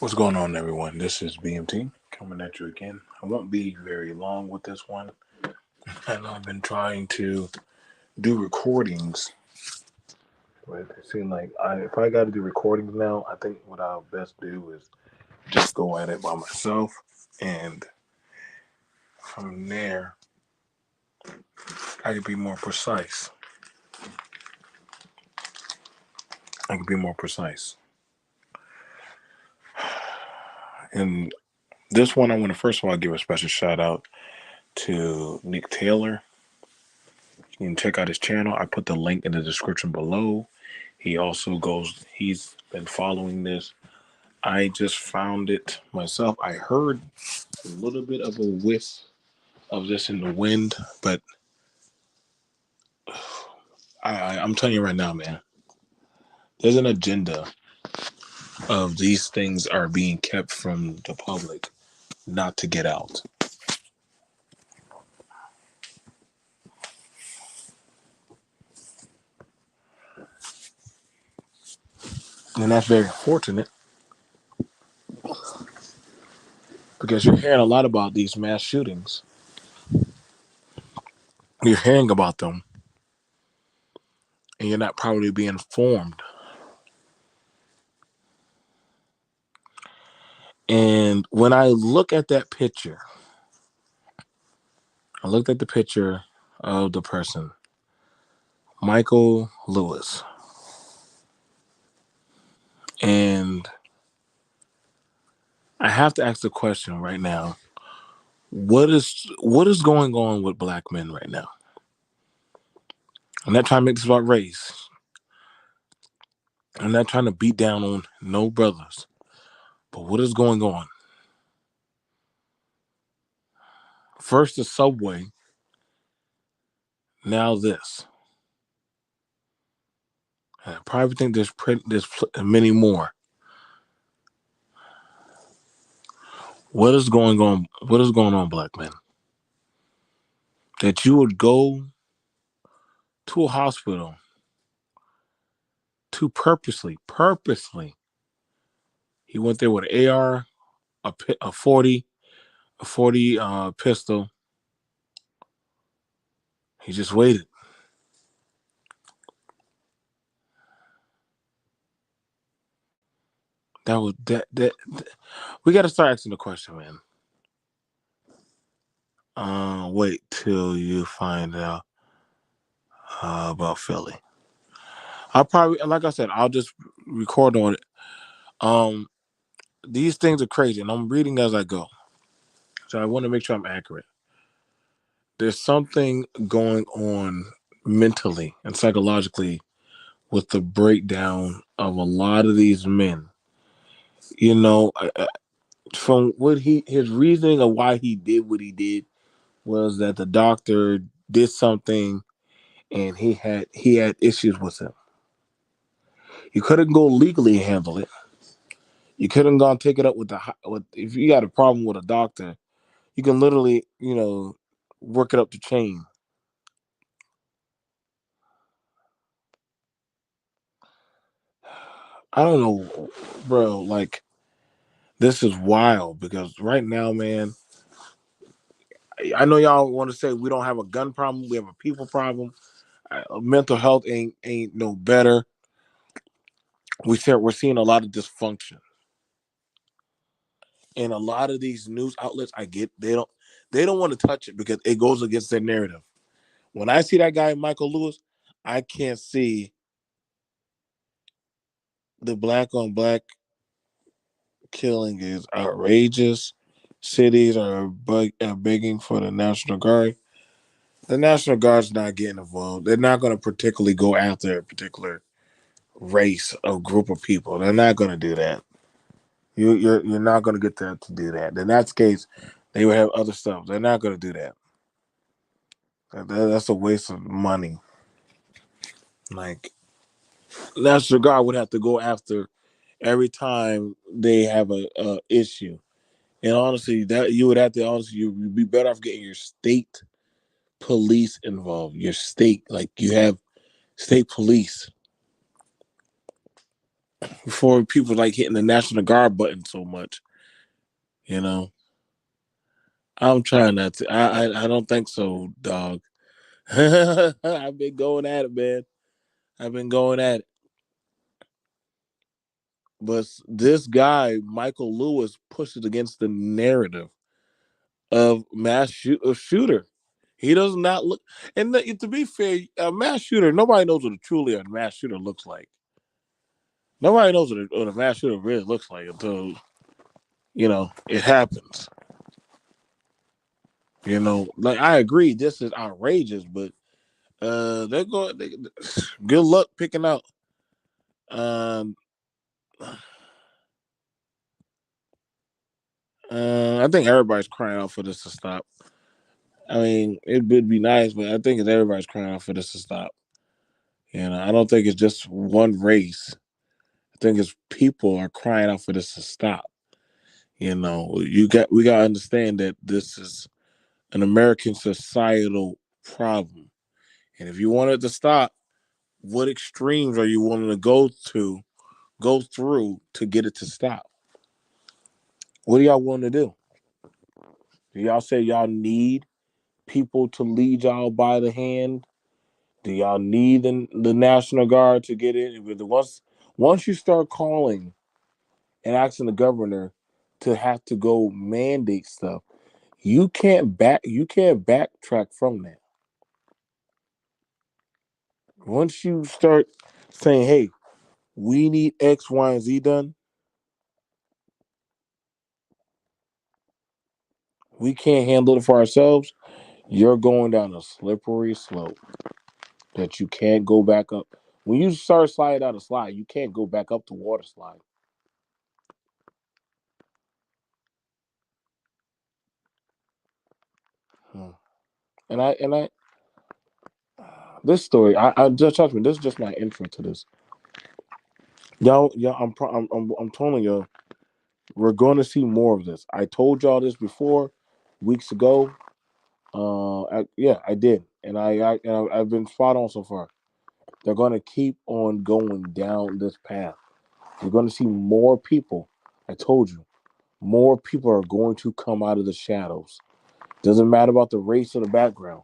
What's going on, everyone? This is BMT coming at you again. I won't be very long with this one. I know I've been trying to do recordings, but it seems like if I got to do recordings now, I think what I'll best do is just go at it by myself, and from there, I can be more precise. I can be more precise. And this one, I want to first of all give a special shout out to Nick Taylor. You can check out his channel. I put the link in the description below. He's been following this. I just found it myself. I heard a little bit of a whiff of this in the wind, but I'm telling you right now, man, there's an agenda of these things are being kept from the public not to get out. And that's very unfortunate because you're hearing a lot about these mass shootings. You're hearing about them and you're not probably being informed. And when I look at that picture, I looked at the picture of the person, Michael Lewis, and I have to ask the question right now: what is going on with black men right now? I'm not trying to make this about race. I'm not trying to beat down on no brothers, but what is going on? First the subway, now this. And I probably think there's many more. What is going on? What is going on, black men? That you would go to a hospital to purposely. He went there with an AR, a 40 pistol. He just waited. That we got to start asking the question, man. Wait till you find out about Philly. I'll probably, like I said, I'll just record on it. Um, these things are crazy, and I'm reading as I go, so I want to make sure I'm accurate. There's something going on mentally and psychologically with the breakdown of a lot of these men. You know, from what his reasoning of why he did what he did was that the doctor did something and he had issues with him. You couldn't go legally handle it. You couldn't go and take it up with if you got a problem with a doctor, you can literally, work it up the chain. I don't know, bro. Like this is wild because right now, man, I know y'all want to say we don't have a gun problem, we have a people problem. Mental health ain't no better. We're seeing a lot of dysfunction, and a lot of these news outlets. I get they don't want to touch it because it goes against their narrative. When I see that guy Michael Lewis, I can't see the black on black killing is outrageous. Cities are begging for the National Guard. The National Guard's not getting involved. They're not going to particularly go after a particular race or group of people. They're not going to do that. You're not going to get them to do that. In that case, they would have other stuff. They're not going to do that. That's a waste of money. Like National Guard would have to go after every time they have a issue. And honestly, that you would have to honestly you'd be better off getting your state police involved. Your state, like you have state police. before people like hitting the National Guard button so much. You know, I'm trying not to. I don't think so, dog. I've been going at it, man. I've been going at it. But this guy, Michael Lewis, pushes against the narrative of of shooter. He does not look. And to be fair, a mass shooter. Nobody knows what a truly a mass shooter looks like. Nobody knows what a mass shooter really looks like until it happens. Like I agree, this is outrageous, but they're going. Good luck picking out. Um, I think everybody's crying out for this to stop. I mean, it would be nice, but I think everybody's crying out for this to stop. I don't think it's just one race. I think it's people are crying out for this to stop. We got to understand that this is an American societal problem, and if you want it to stop, what extremes are you willing to go through to get it to stop? What are y'all willing to do? Do y'all say y'all need people to lead y'all by the hand? Do y'all need the National Guard to get in? Once you start calling and asking the governor to have to go mandate stuff, you can't backtrack from that. Once you start saying, "Hey, we need X, Y, and Z done," we can't handle it for ourselves. You're going down a slippery slope that you can't go back up. When you start sliding down a slide, you can't go back up the water slide. Hmm. And I this story, I just trust me. This is just my intro to this. Y'all, I'm telling you, we're going to see more of this. I told y'all this before, weeks ago. Yeah, I did, and I've been spot on so far. They're going to keep on going down this path. You're going to see more people. I told you, more people are going to come out of the shadows. Doesn't matter about the race or the background.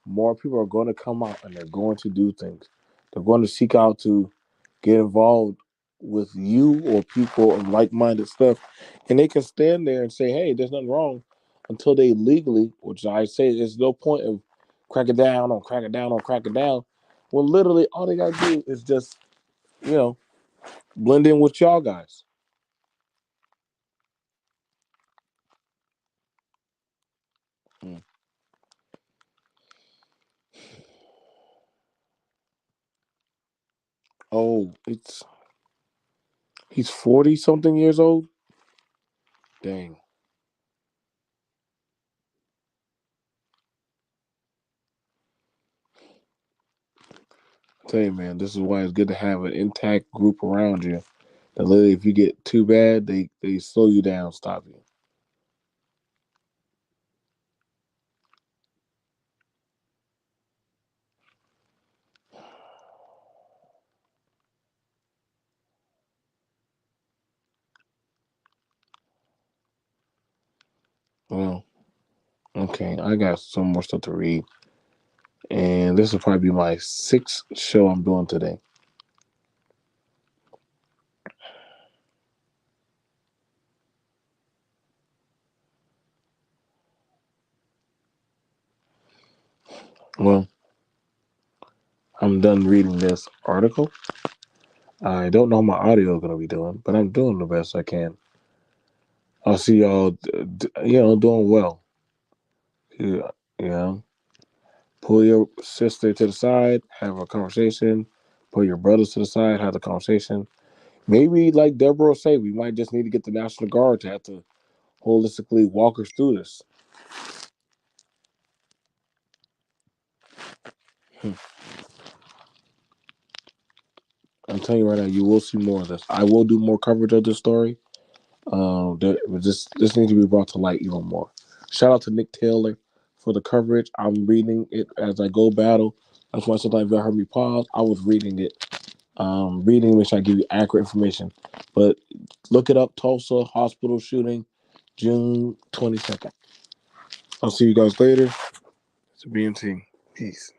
More people are going to come out and they're going to do things. They're going to seek out to get involved with you or people of like-minded stuff, and they can stand there and say, "Hey, there's nothing wrong," until they legally, which I say, there's no point of crack it down on crack it down on crack it down. Well, literally, all they got to do is just you know blend in with y'all guys. Mm. Oh, he's 40 something years old. Dang. Tell you, man, this is why it's good to have an intact group around you. That literally, if you get too bad, they slow you down, stop you. Well, okay, I got some more stuff to read, and this will probably be my sixth show I'm doing today. Well, I'm done reading this article. I don't know how my audio is going to be doing, but I'm doing the best I can. I'll see y'all, doing well. You, you know, pull your sister to the side, have a conversation. Pull your brothers to the side, have the conversation. Maybe, like Deborah said, we might just need to get the National Guard to have to holistically walk us through this. Hmm. I'm telling you right now, you will see more of this. I will do more coverage of this story. This needs to be brought to light even more. Shout out to Nick Taylor for the coverage. I'm reading it as I go battle. That's why sometimes you heard me pause. I was reading it reading, make sure I give you accurate information. But look it up, Tulsa hospital shooting, June 22nd. I'll see you guys later. It's a BMT. Peace.